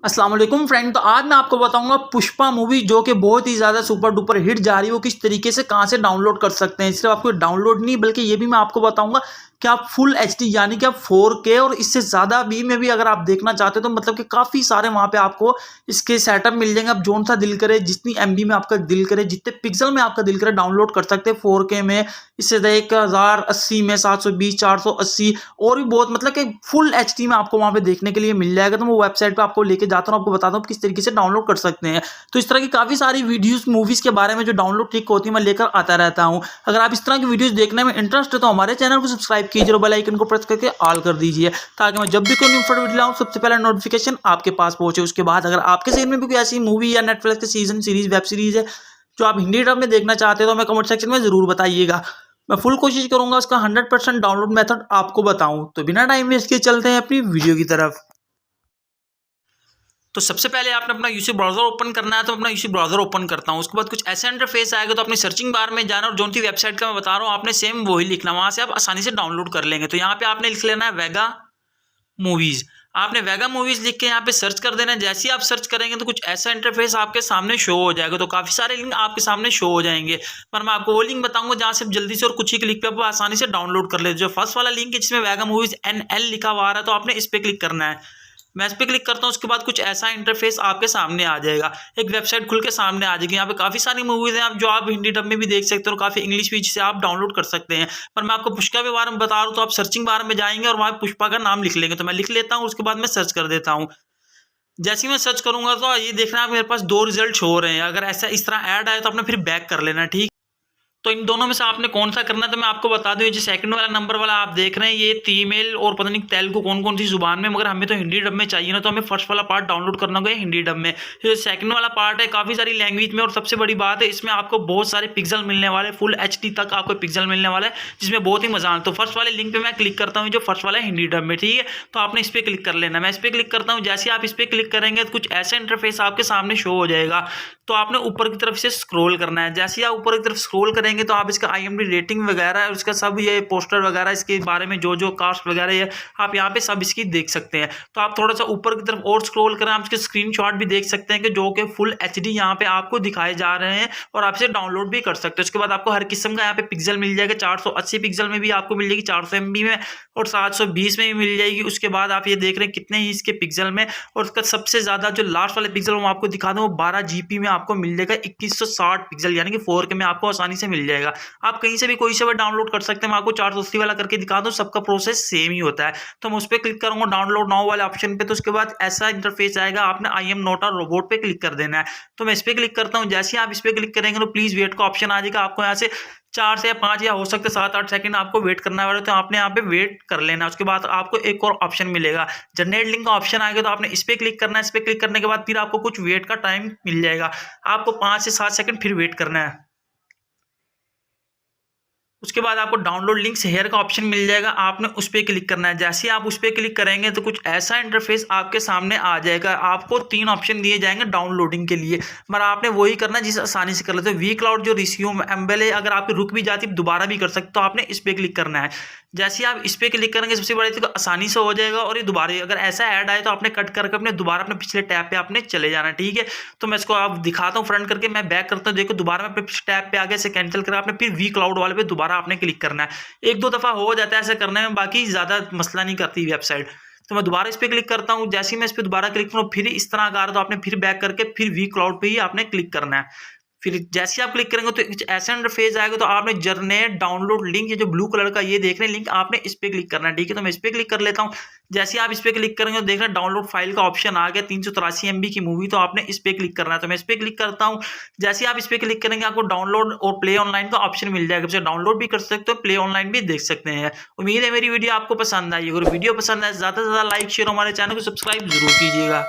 अस्सलाम वालेकुम फ्रेंड। तो आज मैं आपको बताऊंगा पुष्पा मूवी जो कि बहुत ही ज़्यादा सुपर डुपर हिट जा रही है, वो किस तरीके से कहां से डाउनलोड कर सकते हैं। सिर्फ आपको डाउनलोड नहीं बल्कि ये भी मैं आपको बताऊंगा कि आप फुल एचडी यानी कि आप 4K और इससे ज़्यादा भी में भी अगर आप देखना चाहते हो तो मतलब कि काफ़ी सारे वहां पे आपको इसके सेटअप मिल जाएंगे। आप जोन सा दिल करे, जितनी MB में आपका दिल करे, जितने पिक्सल में आपका दिल करे डाउनलोड कर सकते हैं 4K में। इससे 1080 में, 720, 480 और भी बहुत मतलब कि फुल एचडी में आपको वहां पे देखने के लिए मिल जाएगा। तो मैं वेबसाइट पे आपको लेके जाता हूँ, आपको बताता हूँ किस तरीके से डाउनलोड कर सकते हैं। तो इस तरह की काफी सारी वीडियोस मूवीज के बारे में जो डाउनलोड ट्रिक होती है मैं लेकर आता रहता हूँ। अगर आप इस तरह की वीडियोस देखने में इंटरेस्ट है तो हमारे चैनल को सब्सक्राइब कीजिए और बेल आइकन को प्रेस करके ऑल कर दीजिए, ताकि मैं जब भी कोई न्यू वीडियो लाऊं सबसे पहले नोटिफिकेशन आपके पास पहुंचे। उसके बाद अगर आपके सीन में भी कोई ऐसी मूवी या नेटफ्लिक्स के सीजन सीरीज वेब सीरीज है जो आप हिंदी डब में देखना चाहते हो तो हमें कमेंट सेक्शन में जरूर बताइएगा। मैं फुल कोशिश करूंगा उसका 100% डाउनलोड मेथड आपको बताऊं। तो बिना टाइम वेस्ट किए चलते हैं अपनी वीडियो की तरफ। तो सबसे पहले आपने अपना यूसी ब्राउजर ओपन करना है, तो अपना यूसी ब्राउजर ओपन करता हूँ। उसके बाद कुछ ऐसा इंटरफेस आएगा, तो अपनी सर्चिंग बार में जाना और जो सी वेबसाइट का मैं बता रहा हूँ आपने सेम वही लिखना, वहां से आप आसानी से डाउनलोड कर लेंगे। तो यहाँ पे आपने लिख लेना है वेगा मूवीज। आपने वेगा मूवीज लिख के यहाँ पे सर्च कर देना है। जैसे ही आप सर्च करेंगे तो कुछ ऐसा इंटरफेस आपके सामने शो हो जाएगा। तो काफी सारे लिंक आपके सामने शो हो जाएंगे, पर मैं आपको वो लिंक बताऊंगा जहाँ से जल्दी से और कुछ ही क्लिक पे आप आसानी से डाउनलोड कर ले। जो फर्स्ट वाला लिंक है जिसमें वेगा मूवीज NL लिखा हुआ आ रहा है, तो आपने इस पे क्लिक करना है। मैं इस पे क्लिक करता हूँ, उसके बाद कुछ ऐसा इंटरफेस आपके सामने आ जाएगा। एक वेबसाइट खुल के सामने आ जाएगी। यहाँ पे काफी सारी मूवीज हैं आप जो आप हिंदी डब में भी देख सकते हो और काफी इंग्लिश भी जिसे आप डाउनलोड कर सकते हैं। पर मैं आपको पुष्पा के बारे में बता रहा हूँ, तो आप सर्चिंग बार में जाएंगे और वहां पुष्पा का नाम लिख लेंगे। तो मैं लिख लेता हूँ, उसके बाद मैं सर्च कर देता हूँ। जैसे ही मैं सर्च करूंगा तो ये देखना आप मेरे पास दो रिजल्ट हो रहे हैं। अगर ऐसा इस तरह ऐड आए तो आपने फिर बैक कर लेना, ठीक। तो इन दोनों में से आपने कौन सा करना है, तो मैं आपको बता दूं, ये जो सेकंड वाला नंबर वाला आप देख रहे हैं ये तमिल और पता नहीं तेलुगु कौन कौन सी जुबान में, मगर हमें तो हिंदी डब में चाहिए ना, तो हमें फर्स्ट वाला पार्ट डाउनलोड करना होगा हिंदी डब में। जो सेकंड वाला पार्ट है काफ़ी सारी लैंग्वेज में, और सबसे बड़ी बात है इसमें आपको बहुत सारे पिक्सल मिलने वाले, फुल HD तक आपको पिक्सल मिलने वाला है, जिसमें बहुत ही मजा आता है। तो फर्स्ट वाले लिंक पे मैं क्लिक करता हूँ, जो फर्स्ट वाला है हिंदी डब में, ठीक है। तो आपने इस पर क्लिक कर लेना। मैं इस पर क्लिक करता हूँ। जैसे आप इस पर क्लिक करेंगे तो कुछ ऐसा इंटरफेस आपके सामने शो हो जाएगा। तो आपने ऊपर की तरफ से स्क्रॉल करना है। जैसे ही आप ऊपर की तरफ स्क्रॉल करेंगे तो आप इसका IMDb रेटिंग वगैरह है, उसका सब ये पोस्टर वगैरह इसके बारे में जो जो कास्ट वगैरह है आप यहाँ पे सब इसकी देख सकते हैं। तो आप थोड़ा सा ऊपर की तरफ और स्क्रॉल करें, आप इसके स्क्रीनशॉट भी देख सकते हैं कि जो कि फुल HD यहाँ पे आपको दिखाए जा रहे हैं, और आप इसे डाउनलोड भी कर सकते हैं। उसके बाद आपको हर किस्म का यहाँ पे पिक्सल मिल जाएगा। 480 पिक्सल में भी आपको मिल जाएगी, 400 MB में, और 720 में भी मिल जाएगी। उसके बाद आप ये देख रहे हैं कितने ही इसके पिक्सल में, और उसका सबसे ज्यादा जो लास्ट वाले पिक्सल मैं आपको दिखा दूं वो 12 GB में आपको मिल जाएगा, 2160 पिक्सल यानी कि 4K में आपको आसानी से मिल जाएगा। आप कहीं से भी कोई से भी डाउनलोड कर सकते हैं। मैं आपको 480 वाला करके दिखा दूं, सबका प्रोसेस सेम ही होता है। तो मैं उस पर क्लिक करूंगा डाउनलोड नाउ वाले ऑप्शन पे, तो उसके बाद ऐसा इंटरफेस आएगा, आपने I am not a robot पे क्लिक कर देना है। तो मैं इस पर क्लिक करता हूँ। जैसे ही आप इस पर क्लिक करेंगे तो प्लीज वेट का ऑप्शन आ जाएगा। आपको यहाँ से 4 से 5 या हो सकते 7-8 सेकंड आपको वेट करना है, तो आपने यहाँ पे वेट कर लेना। उसके बाद आपको एक और ऑप्शन मिलेगा, जनरेट लिंक का ऑप्शन आएगा, तो आपने इस पे क्लिक करना है। इस पे क्लिक करने के बाद फिर आपको कुछ वेट का टाइम मिल जाएगा। आपको 5 से 7 सेकंड फिर वेट करना है। उसके बाद आपको डाउनलोड लिंक शेयर का ऑप्शन मिल जाएगा, आपने उस पर क्लिक करना है। जैसे ही आप उस पर क्लिक करेंगे तो कुछ ऐसा इंटरफेस आपके सामने आ जाएगा। आपको 3 ऑप्शन दिए जाएंगे डाउनलोडिंग के लिए, मगर आपने वही करना है जिसे आसानी से कर लेते हो। वी क्लाउड जो रिज्यूम एम्बेल है, अगर आपकी रुक भी जाती है दोबारा भी कर सकते, तो आपने इस पर क्लिक करना है। जैसे ही आप इस पर क्लिक करेंगे सबसे बड़ी चीज आसानी से हो जाएगा, और ये दोबारा अगर ऐसा ऐड आए तो आपने कट करके अपने दोबारा अपने पिछले टैब पे आपने चले जाना, ठीक है। तो मैं इसको आप दिखाता हूँ फ्रंट करके, मैं बैक करता हूँ। देखो दोबारा मैं अपने पिछले टैब पे आ गया, इसे कैंसिल कर आपने फिर वी क्लाउड वाले पे दोबारा आपने क्लिक करना है। 1-2 दफा हो जाता है ऐसे करने में, बाकी ज्यादा मसला नहीं करती वेबसाइट। तो मैं दोबारा इस पे क्लिक करता हूँ। जैसे ही मैं इस पे दोबारा क्लिक करूँ फिर इस तरह का आ रहा, तो आपने फिर बैक करके फिर वी क्लाउड पे ही आपने क्लिक करना है। फिर जैसे आप क्लिक करेंगे तो कुछ ऐसा इंटरफेस आएगा, तो आपने जनरेट डाउनलोड लिंक, ये जो ब्लू कलर का ये देख रहे हैं लिंक, आपने इस पे क्लिक करना है, ठीक है। तो मैं इस पे क्लिक कर लेता हूँ। जैसे आप इस पे क्लिक करेंगे तो देख रहे हैं डाउनलोड फाइल का ऑप्शन आ गया, 383 MB की मूवी, तो आपने इस पे क्लिक करना है। तो मैं इस पे क्लिक करता हूँ। जैसे आप इस पे क्लिक करेंगे आपको डाउनलोड और प्ले ऑनलाइन का ऑप्शन मिल जाएगा। डाउनलोड भी कर सकते हो, प्ले ऑनलाइन भी देख सकते हैं। उम्मीद है मेरी वीडियो आपको पसंद आई। अगर वीडियो पसंद आए ज्यादा से ज्यादा लाइक शेयर, हमारे चैनल को सब्सक्राइब जरूर कीजिएगा।